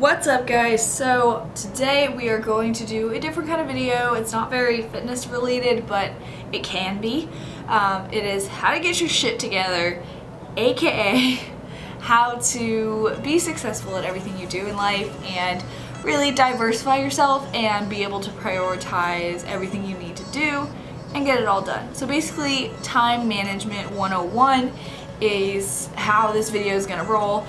What's up guys? So today we are going to do a different kind of video. It's not very fitness related, but it can be. It is how to get your shit together, aka how to be successful at everything you do in life and really diversify yourself and be able to prioritize everything you need to do and get it all done. So basically, time management 101 is how this video is gonna roll.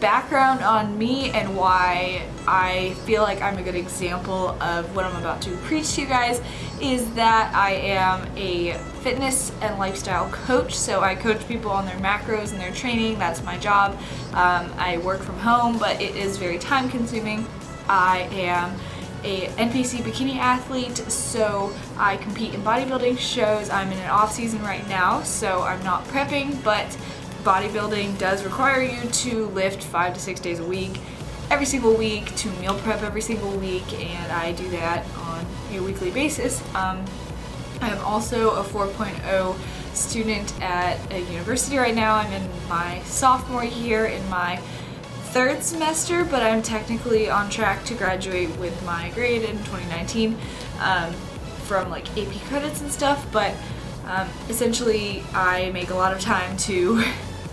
Background on me and why I feel like I'm a good example of what I'm about to preach to you guys is that I am a fitness and lifestyle coach. So I coach people on their macros and their training. That's my job. I work from home, but it is very time consuming. I am a NPC bikini athlete, so I compete in bodybuilding shows. I'm in an off season right now, so I'm not prepping, but bodybuilding does require you to lift 5 to 6 days a week, every single week, to meal prep every single week, and I do that on a weekly basis. I am also a 4.0 student at a university right now. I'm in my sophomore year in my third semester, but I'm technically on track to graduate with my grade in 2019 from like AP credits and stuff, but essentially I make a lot of time to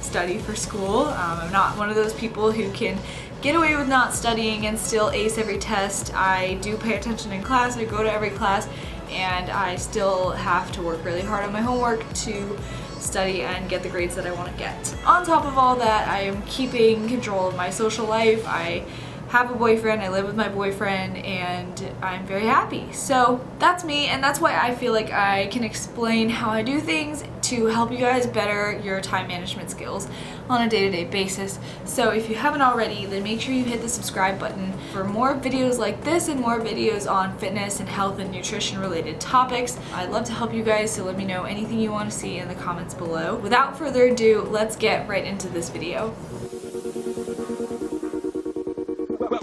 study for school. I'm not one of those people who can get away with not studying and still ace every test. I do pay attention in class, I go to every class, and I still have to work really hard on my homework to study and get the grades that I want to get. On top of all that, I am keeping control of my social life. I have a boyfriend, I live with my boyfriend, and I'm very happy. So that's me, and that's why I feel like I can explain how I do things to help you guys better your time management skills on a day-to-day basis. So if you haven't already, then make sure you hit the subscribe button for more videos like this and more videos on fitness and health and nutrition related topics. I'd love to help you guys, so let me know anything you want to see in the comments below. Without further ado, let's get right into this video.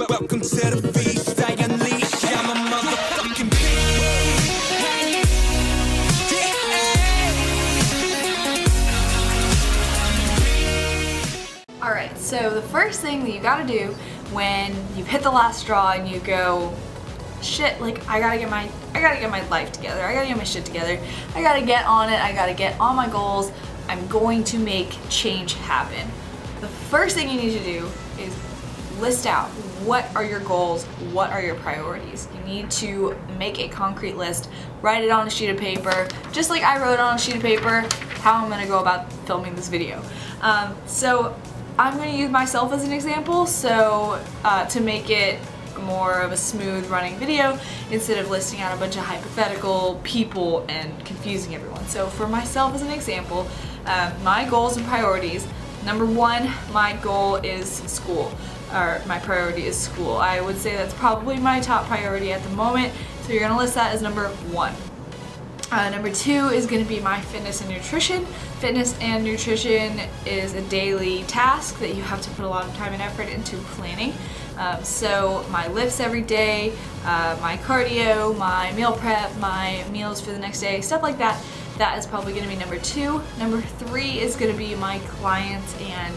Welcome to the beast, I unleash, I'm a motherfucking beast. Alright, so the first thing that you gotta do when you've hit the last straw and you go, shit, like I gotta get my life together, I gotta get my shit together, I gotta get on it, I gotta get on my goals, I'm going to make change happen. The first thing you need to do is list out what are your goals, what are your priorities. You need to make a concrete list, write it on a sheet of paper, just like I wrote on a sheet of paper how I'm gonna go about filming this video. So I'm gonna use myself as an example, so to make it more of a smooth running video instead of listing out a bunch of hypothetical people and confusing everyone. So for myself as an example, my goals and priorities, number one, my goal is school. Or my priority is school. I would say that's probably my top priority at the moment, so you're gonna list that as number one. Number two is gonna be my fitness and nutrition. Fitness and nutrition is a daily task that you have to put a lot of time and effort into planning. So my lifts every day, my cardio, my meal prep, my meals for the next day, stuff like that. That is probably gonna be number two. Number three is gonna be my clients and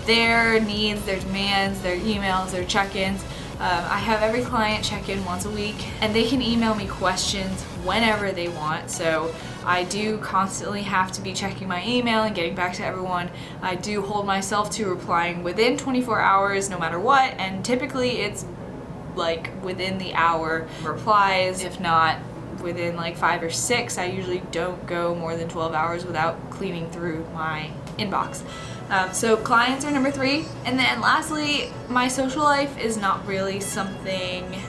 their needs, their demands, their emails, their check-ins. I have every client check in once a week, and they can email me questions whenever they want. So I do constantly have to be checking my email and getting back to everyone. I do hold myself to replying within 24 hours no matter what, and typically it's like within the hour replies. If not within like 5 or 6, I usually don't go more than 12 hours without cleaning through my inbox. So clients are number three, and then lastly, my social life is not really something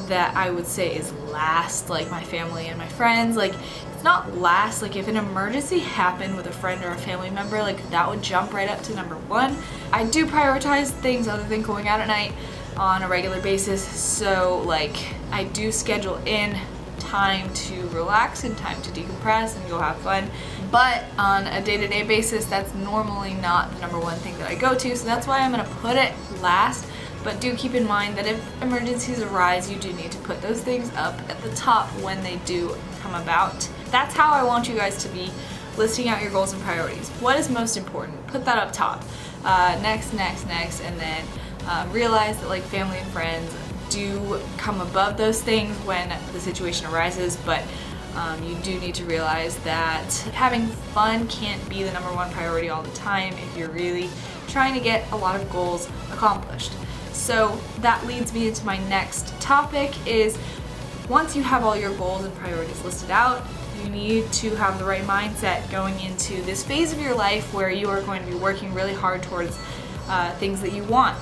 that I would say is last, like my family and my friends. Like, it's not last. Like, if an emergency happened with a friend or a family member, like that would jump right up to number one. I do prioritize things other than going out at night on a regular basis, so like I do schedule in time to relax and time to decompress and go have fun, but on a day-to-day basis that's normally not the number one thing that I go to, so that's why I'm going to put it last. But do keep in mind that if emergencies arise, you do need to put those things up at the top when they do come about. That's how I want you guys to be listing out your goals and priorities. What is most important? Put that up top. Next, and then Realize that like family and friends do come above those things when the situation arises, but you do need to realize that having fun can't be the number one priority all the time if you're really trying to get a lot of goals accomplished. So that leads me into my next topic is, once you have all your goals and priorities listed out, you need to have the right mindset going into this phase of your life where you are going to be working really hard towards things that you want.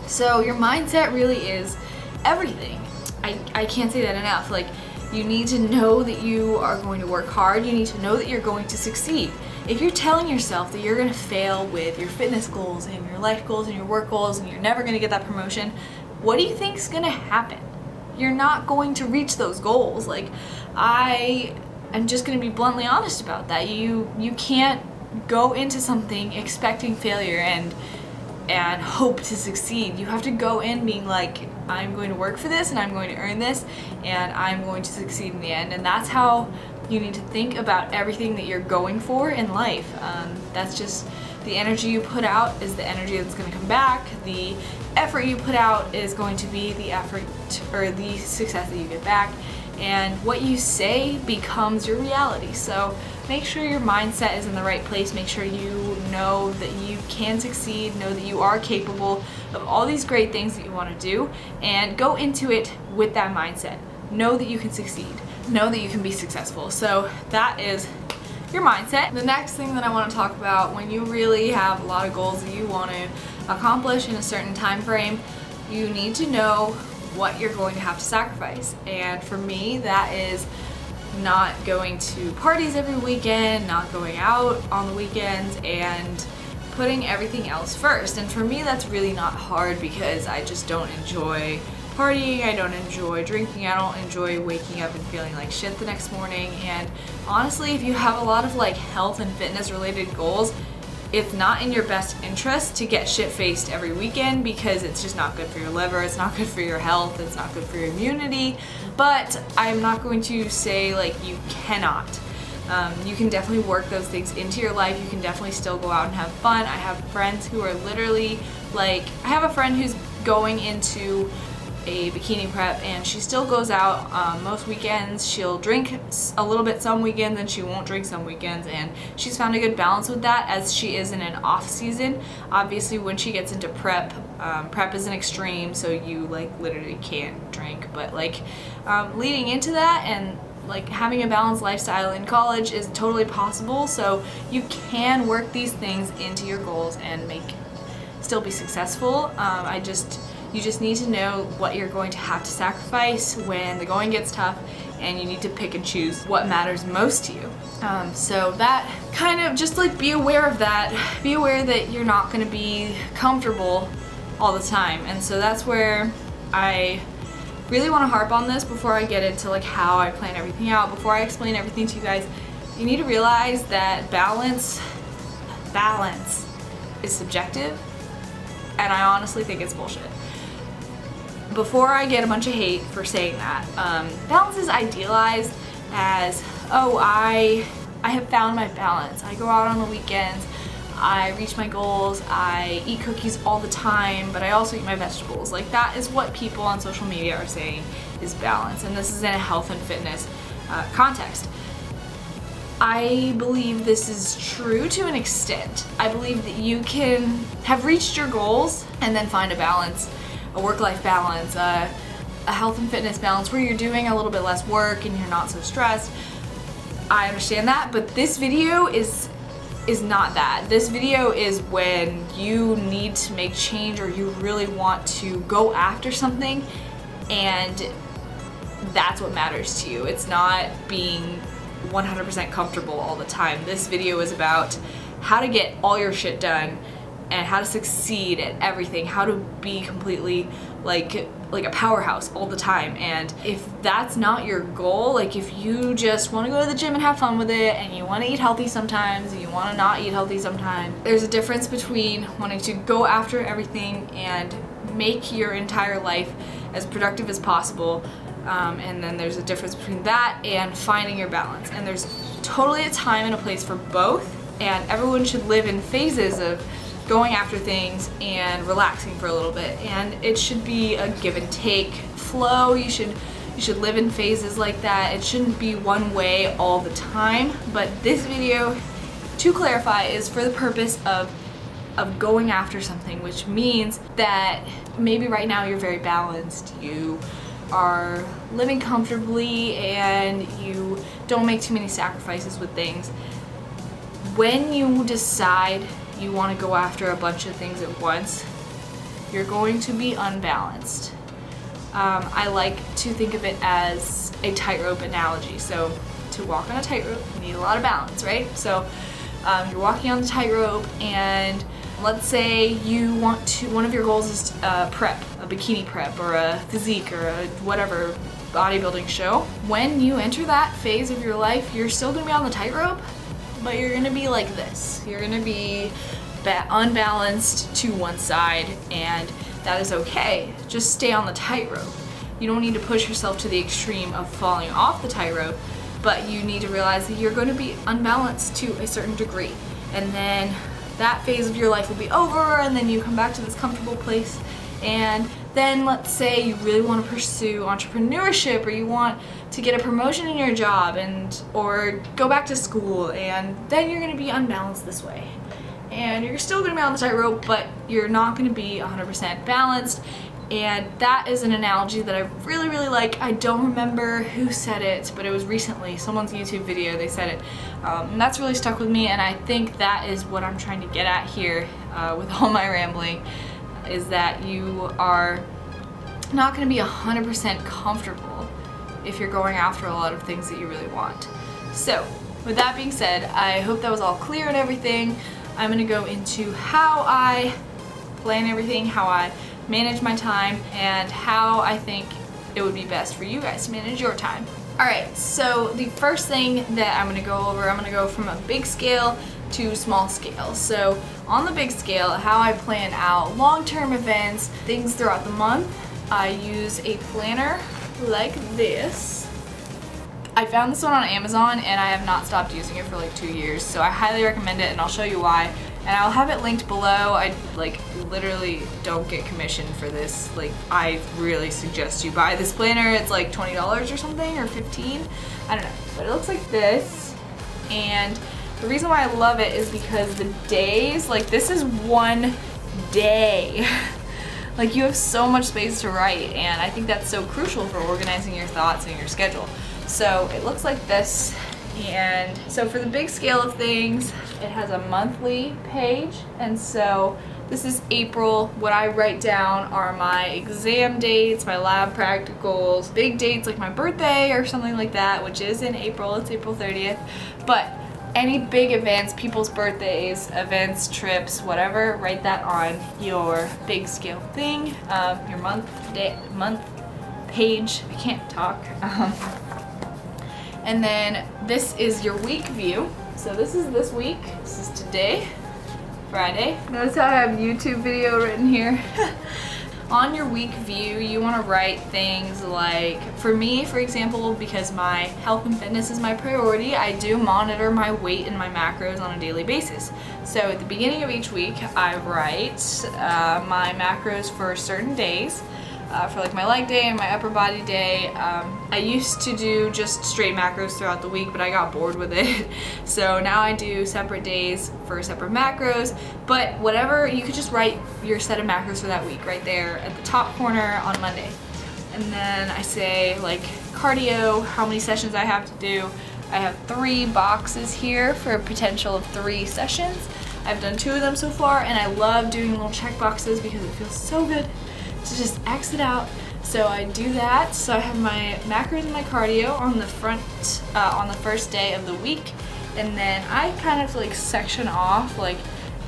So your mindset really is everything. I can't say that enough. Like, you need to know that you are going to work hard. You need to know that you're going to succeed. If you're telling yourself that you're going to fail with your fitness goals and your life goals and your work goals and you're never going to get that promotion, what do you think is going to happen? You're not going to reach those goals. Like, I'm just going to be bluntly honest about that. You can't go into something expecting failure and hope to succeed. You have to go in being like, I'm going to work for this and I'm going to earn this and I'm going to succeed in the end. And that's how you need to think about everything that you're going for in life. That's just the energy you put out is the energy that's going to come back. The effort you put out is going to be the effort or the success that you get back. And what you say becomes your reality. So make sure your mindset is in the right place. Make sure you know that you can succeed, know that you are capable of all these great things that you want to do, and go into it with that mindset. Know that you can succeed. Know that you can be successful. So that is your mindset. The next thing that I want to talk about, when you really have a lot of goals that you want to accomplish in a certain time frame, you need to know what you're going to have to sacrifice. And for me, that is not going to parties every weekend, not going out on the weekends, and putting everything else first. And for me, that's really not hard because I just don't enjoy partying, I don't enjoy drinking, I don't enjoy waking up and feeling like shit the next morning. And honestly, if you have a lot of like health and fitness related goals, it's not in your best interest to get shit-faced every weekend because it's just not good for your liver, it's not good for your health, it's not good for your immunity. But I'm not going to say like you cannot. You can definitely work those things into your life. You can definitely still go out and have fun. I have friends who are literally like, I have a friend who's going into a bikini prep and she still goes out most weekends. She'll drink a little bit some weekends and she won't drink some weekends, and she's found a good balance with that as she is in an off season. Obviously when she gets into prep, prep is an extreme, so you like literally can't drink, but like leading into that and like having a balanced lifestyle in college is totally possible. So you can work these things into your goals and still be successful. You just need to know what you're going to have to sacrifice when the going gets tough, and you need to pick and choose what matters most to you. So that kind of just like be aware of that. Be aware that you're not going to be comfortable all the time. And so that's where I really want to harp on this before I get into like how I plan everything out, before I explain everything to you guys. You need to realize that balance is subjective, and I honestly think it's bullshit. Before I get a bunch of hate for saying that, balance is idealized as, oh, I have found my balance. I go out on the weekends, I reach my goals, I eat cookies all the time, but I also eat my vegetables. Like, that is what people on social media are saying is balance, and this is in a health and fitness context. I believe this is true to an extent. I believe that you can have reached your goals and then find a balance, a work-life balance, a health and fitness balance where you're doing a little bit less work and you're not so stressed. I understand that, but this video is not that. This video is when you need to make change or you really want to go after something, and that's what matters to you. It's not being 100% comfortable all the time. This video is about how to get all your shit done and how to succeed at everything, how to be completely like a powerhouse all the time. And if that's not your goal, like if you just want to go to the gym and have fun with it, and you want to eat healthy sometimes and you want to not eat healthy sometimes, there's a difference between wanting to go after everything and make your entire life as productive as possible, and then there's a difference between that and finding your balance. And there's totally a time and a place for both, and everyone should live in phases of going after things and relaxing for a little bit. And it should be a give and take flow. You should live in phases like that. It shouldn't be one way all the time. But this video, to clarify, is for the purpose of going after something, which means that maybe right now you're very balanced, you are living comfortably, and you don't make too many sacrifices with things. When you decide you want to go after a bunch of things at once, you're going to be unbalanced. I like to think of it as a tightrope analogy. So to walk on a tightrope, you need a lot of balance, right? So you're walking on the tightrope, and let's say you want to, one of your goals is prep, a bikini prep or a physique or a whatever bodybuilding show. When you enter that phase of your life, you're still gonna be on the tightrope, but you're gonna be like this. You're gonna be unbalanced to one side, and that is okay. Just stay on the tightrope. You don't need to push yourself to the extreme of falling off the tightrope, but you need to realize that you're going to be unbalanced to a certain degree. And then that phase of your life will be over, and then you come back to this comfortable place. And then let's say you really want to pursue entrepreneurship, or you want to get a promotion in your job, or go back to school, and then you're going to be unbalanced this way. And you're still going to be on the tightrope, but you're not going to be 100% balanced. And that is an analogy that I really, really like. I don't remember who said it, but it was recently, someone's YouTube video, they said it. And that's really stuck with me, and I think that is what I'm trying to get at here with all my rambling, is that you are not going to be 100% comfortable if you're going after a lot of things that you really want. So, with that being said, I hope that was all clear and everything. I'm going to go into how I plan everything, how I manage my time, and how I think it would be best for you guys to manage your time. Alright, so the first thing that I'm going to go over, I'm going to go from a big scale to small scale. So on the big scale, how I plan out long-term events, things throughout the month, I use a planner like this. I found this one on Amazon, and I have not stopped using it for like 2 years, so I highly recommend it, and I'll show you why. And I'll have it linked below. I literally don't get commission for this. I really suggest you buy this planner. It's like $20 or something, or $15. I don't know, but it looks like this. And the reason why I love it is because the days, this is one day. You have so much space to write, and I think that's so crucial for organizing your thoughts and your schedule. So it looks like this. And so for the big scale of things, it has a monthly page, and so this is April. What I write down are my exam dates, my lab practicals, big dates like my birthday or something like that, which is in April. It's April 30th. But any big events, people's birthdays, events, trips, whatever, write that on your big scale thing, your month page. I can't talk. And then this is your week view. So this is this week. This is today, Friday. Notice how I have YouTube video written here. On your week view, you want to write things like, for me, for example, because my health and fitness is my priority, I do monitor my weight and my macros on a daily basis. So at the beginning of each week, I write my macros for certain days. For my leg day and my upper body day. I used to do just straight macros throughout the week, but I got bored with it. So now I do separate days for separate macros, but whatever, you could just write your set of macros for that week right there at the top corner on Monday. And then I say cardio, how many sessions I have to do. I have 3 boxes here for a potential of 3 sessions. I've done 2 of them so far, and I love doing little check boxes because it feels so good to just X it out. So I do that. So I have my macros and my cardio on the front, on the first day of the week. And then I kind of section off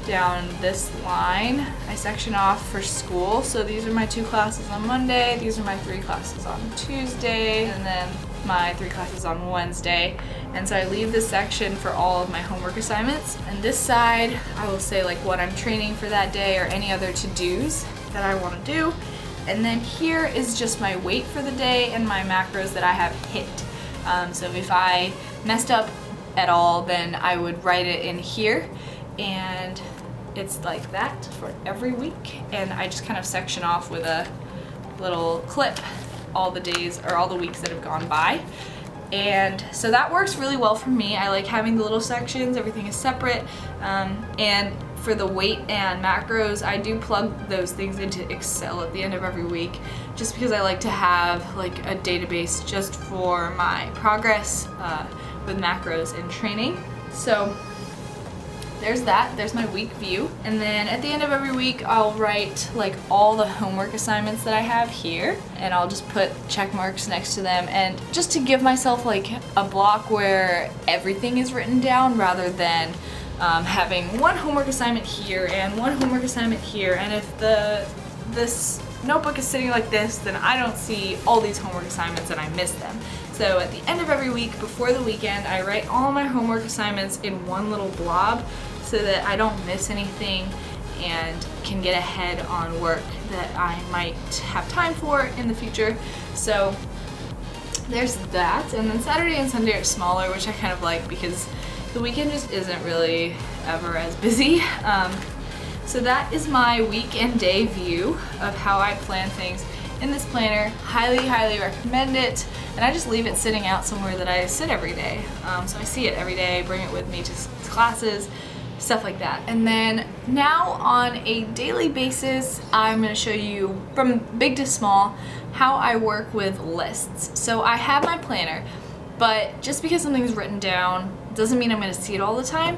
down this line. I section off for school. So these are my 2 classes on Monday. These are my 3 classes on Tuesday. And then my 3 classes on Wednesday. And so I leave this section for all of my homework assignments. And this side, I will say what I'm training for that day or any other to-dos that I want to do. And then here is just my weight for the day and my macros that I have hit. So if I messed up at all, then I would write it in here. And it's like that for every week, and I just kind of section off with a little clip all the days or all the weeks that have gone by. And so that works really well for me. I like having the little sections, everything is separate. And for the weight and macros, I do plug those things into Excel at the end of every week, just because I like to have like a database just for my progress with macros and training. So there's that, there's my week view. And then at the end of every week, I'll write like all the homework assignments that I have here, and I'll just put check marks next to them, and just to give myself like a block where everything is written down rather than having one homework assignment here and one homework assignment here. And if this notebook is sitting like this, then I don't see all these homework assignments and I miss them. So at the end of every week, before the weekend, I write all my homework assignments in one little blob so that I don't miss anything and can get ahead on work that I might have time for in the future. So there's that. And then Saturday and Sunday are smaller, which I kind of like because the weekend just isn't really ever as busy. So that is my week and day view of how I plan things in this planner. Highly, highly recommend it. And I just leave it sitting out somewhere that I sit every day. So I see it every day, bring it with me to classes, stuff like that. And then now on a daily basis, I'm gonna show you from big to small how I work with lists. So I have my planner, but just because something's written down doesn't mean I'm gonna see it all the time.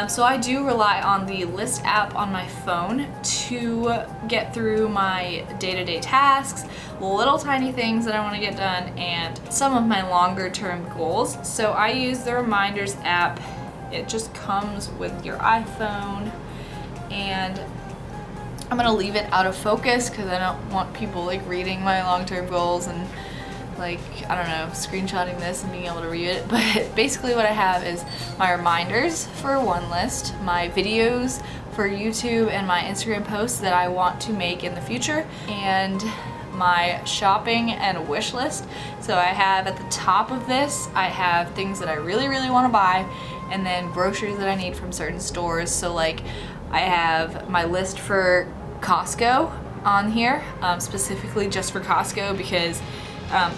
So I do rely on the list app on my phone to get through my day-to-day tasks, little tiny things that I wanna get done, and some of my longer term goals. So I use the reminders app. It just comes with your iPhone, and I'm gonna leave it out of focus because I don't want people like reading my long-term goals and like, I don't know, screenshotting this and being able to read it. But basically what I have is my reminders for one list, my videos for YouTube and my Instagram posts that I want to make in the future, and my shopping and wish list. So I have at the top of this, I have things that I really, really want to buy, and then groceries that I need from certain stores. So like I have my list for Costco on here, specifically just for Costco, because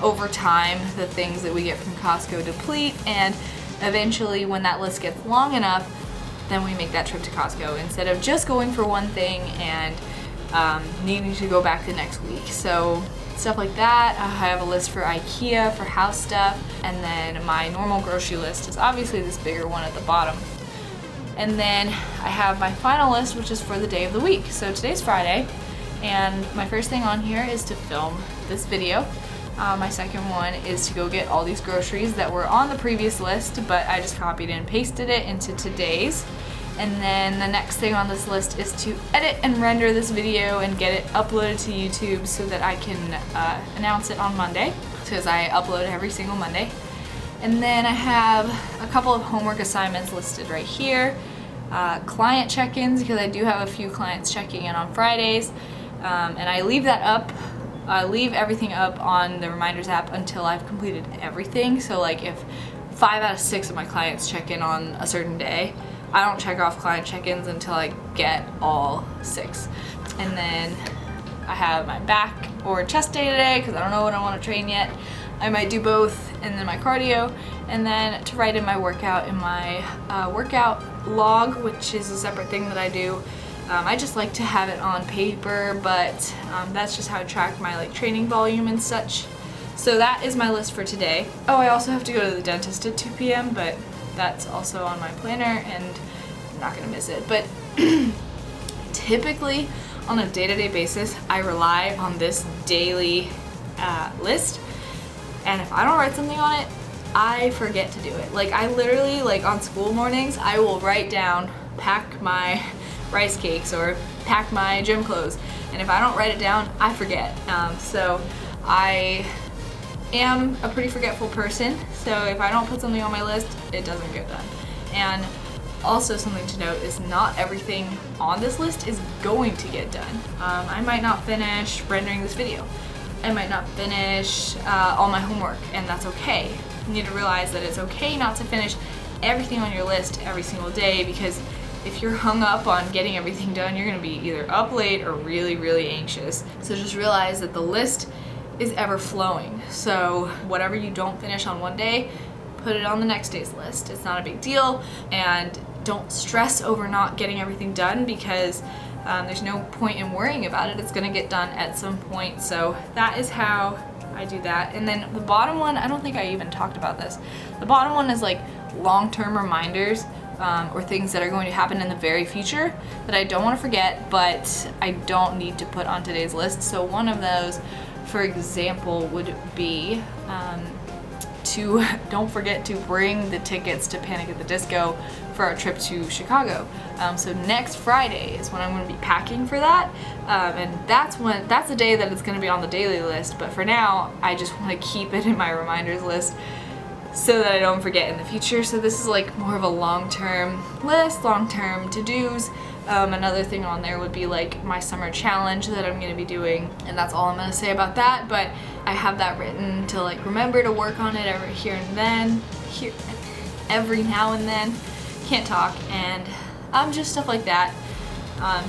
over time the things that we get from Costco deplete, and eventually when that list gets long enough, then we make that trip to Costco instead of just going for one thing and needing to go back the next week. So stuff like that. I have a list for IKEA, for house stuff, and then my normal grocery list is obviously this bigger one at the bottom. And then I have my final list, which is for the day of the week. So today's Friday, and my first thing on here is to film this video. My second one is to go get all these groceries that were on the previous list, but I just copied and pasted it into today's. And then the next thing on this list is to edit and render this video and get it uploaded to YouTube so that I can announce it on Monday, because I upload every single Monday. And then I have a couple of homework assignments listed right here. Client check-ins, because I do have a few clients checking in on Fridays. And I leave that up. I leave everything up on the reminders app until I've completed everything. So like if 5 out of 6 of my clients check in on a certain day, I don't check off client check-ins until I get all 6. And then I have my back or chest day today because I don't know what I want to train yet. I might do both, and then my cardio, and then to write in my workout in my workout log, which is a separate thing that I do. I just like to have it on paper, but that's just how I track my like training volume and such. So that is my list for today. Oh, I also have to go to the dentist at 2 p.m., but that's also on my planner and I'm not gonna miss it. But typically on a day-to-day basis, I rely on this daily list, and if I don't write something on it, I forget to do it. Like I literally, like on school mornings, I will write down, pack my rice cakes or pack my gym clothes, and if I don't write it down, I forget. So I am a pretty forgetful person, so if I don't put something on my list, it doesn't get done. And also something to note is not everything on this list is going to get done. I might not finish rendering this video. I might not finish all my homework, and that's okay. You need to realize that it's okay not to finish everything on your list every single day, because if you're hung up on getting everything done, you're gonna be either up late or really, really anxious. So just realize that the list is ever flowing. So whatever you don't finish on one day, put it on the next day's list. It's not a big deal, and don't stress over not getting everything done, because there's no point in worrying about it. It's gonna get done at some point. So that is how I do that. And then the bottom one, I don't think I even talked about this. The bottom one is like long-term reminders or things that are going to happen in the very future that I don't want to forget, but I don't need to put on today's list. So one of those, for example, would be to don't forget to bring the tickets to Panic at the Disco for our trip to Chicago. So next Friday is when I'm going to be packing for that, and that's the day that it's going to be on the daily list. But for now, I just want to keep it in my reminders list so that I don't forget in the future. So this is like more of a long-term list, long-term to-dos. Another thing on there would be like my summer challenge that I'm going to be doing, and that's all I'm going to say about that. But I have that written to like remember to work on it every now and then. Can't talk, and just stuff like that.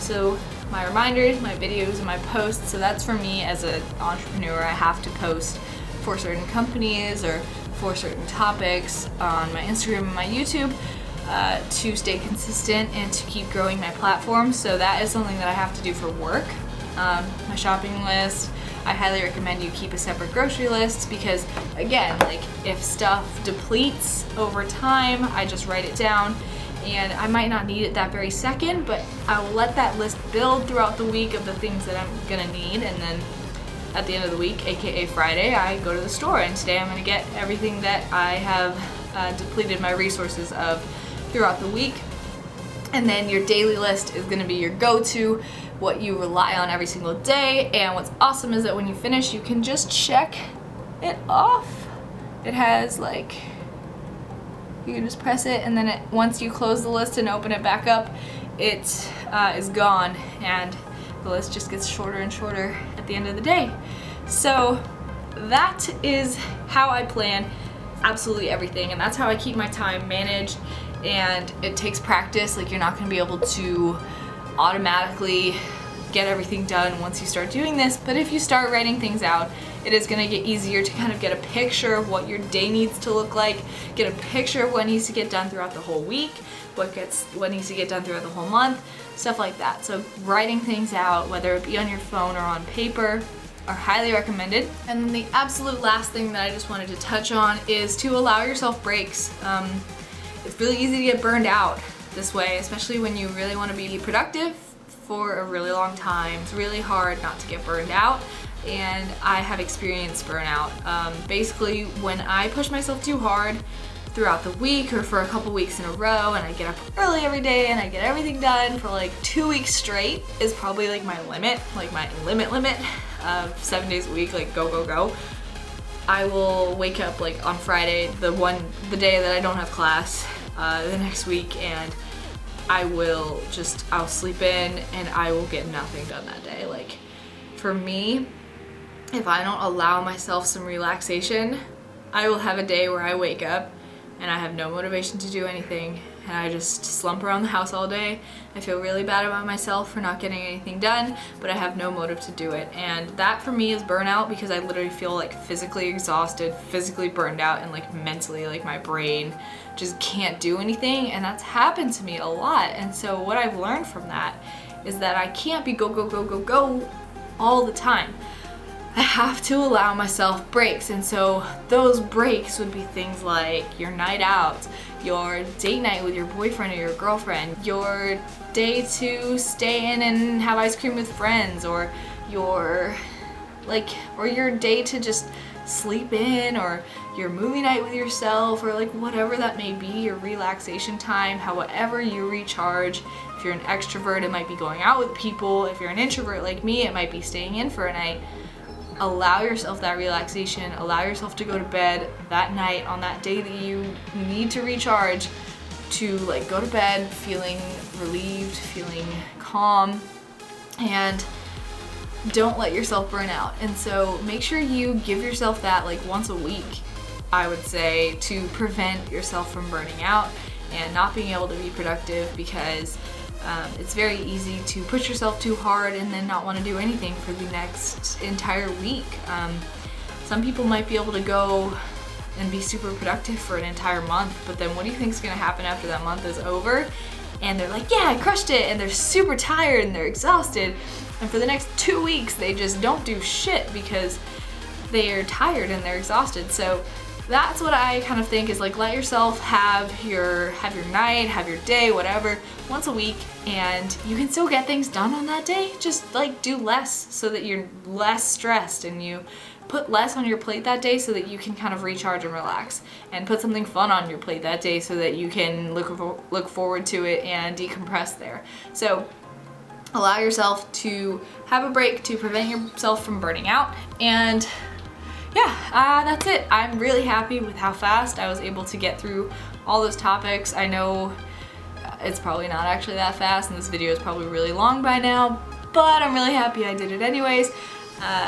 So my reminders, my videos, and my posts. So that's for me as an entrepreneur. I have to post for certain companies or for certain topics on my Instagram and my YouTube to stay consistent and to keep growing my platform. So that is something that I have to do for work. My shopping list, I highly recommend you keep a separate grocery list, because again, like if stuff depletes over time, I just write it down, and I might not need it that very second, but I will let that list build throughout the week of the things that I'm gonna need, and then at the end of the week, aka Friday, I go to the store, and today I'm gonna get everything that I have depleted my resources of throughout the week. And then your daily list is gonna be your go-to, what you rely on every single day. And what's awesome is that when you finish, you can just check it off. It has like, you can just press it, and then once you close the list and open it back up, it is gone, and the list just gets shorter and shorter at the end of the day. So that is how I plan absolutely everything, and that's how I keep my time managed. And it takes practice. Like, you're not going to be able to automatically get everything done once you start doing this, but if you start writing things out, it is going to get easier to kind of get a picture of what your day needs to look like, get a picture of what needs to get done throughout the whole week, what needs to get done throughout the whole month, stuff like that. So writing things out, whether it be on your phone or on paper, are highly recommended. And then the absolute last thing that I just wanted to touch on is to allow yourself breaks. It's really easy to get burned out this way, especially when you really want to be productive for a really long time. It's really hard not to get burned out, and I have experienced burnout. Basically, when I push myself too hard throughout the week or for a couple weeks in a row, and I get up early every day and I get everything done for like 2 weeks straight, is probably like my limit, of 7 days a week, like go. I will wake up like on Friday, the day that I don't have class, the next week, and I'll sleep in and I will get nothing done that day. Like, for me, if I don't allow myself some relaxation, I will have a day where I wake up and I have no motivation to do anything, and I just slump around the house all day. I feel really bad about myself for not getting anything done, but I have no motive to do it. And that for me is burnout, because I literally feel like physically exhausted, physically burned out, and like mentally, like my brain just can't do anything. And that's happened to me a lot. And so what I've learned from that is that I can't be go all the time. I have to allow myself breaks, and so those breaks would be things like your night out, your date night with your boyfriend or your girlfriend, your day to stay in and have ice cream with friends, or your day to just sleep in, or your movie night with yourself, or like whatever that may be, your relaxation time, however you recharge. If you're an extrovert, it might be going out with people. If you're an introvert like me, it might be staying in for a night. Allow yourself that relaxation. Allow yourself to go to bed that night on that day that you need to recharge, to like go to bed feeling relieved, feeling calm, and don't let yourself burn out. And so make sure you give yourself that like once a week, I would say, to prevent yourself from burning out. and not being able to be productive because it's very easy to push yourself too hard and then not want to do anything for the next entire week. Some people might be able to go and be super productive for an entire month, but then what do you think is going to happen after that month is over? And they're like, yeah, I crushed it, and they're super tired and they're exhausted, and for the next 2 weeks they just don't do shit because they're tired and they're exhausted. So that's what I kind of think is like, let yourself have your night, have your day, whatever, once a week, and you can still get things done on that day. Just like do less so that you're less stressed, and you put less on your plate that day so that you can kind of recharge and relax, and put something fun on your plate that day so that you can look forward to it and decompress there. So allow yourself to have a break to prevent yourself from burning out. And yeah, that's it. I'm really happy with how fast I was able to get through all those topics. I know it's probably not actually that fast, and this video is probably really long by now, but I'm really happy I did it anyways.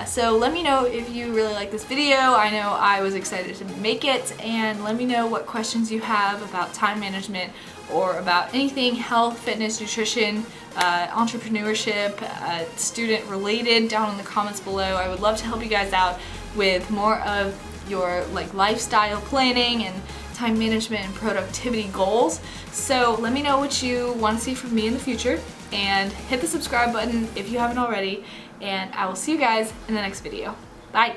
So let me know if you really like this video. I know I was excited to make it, and let me know what questions you have about time management or about anything health, fitness, nutrition, entrepreneurship, student related down in the comments below. I would love to help you guys out with more of your like lifestyle planning and time management and productivity goals. So let me know what you want to see from me in the future, and hit the subscribe button if you haven't already, and I will see you guys in the next video. Bye!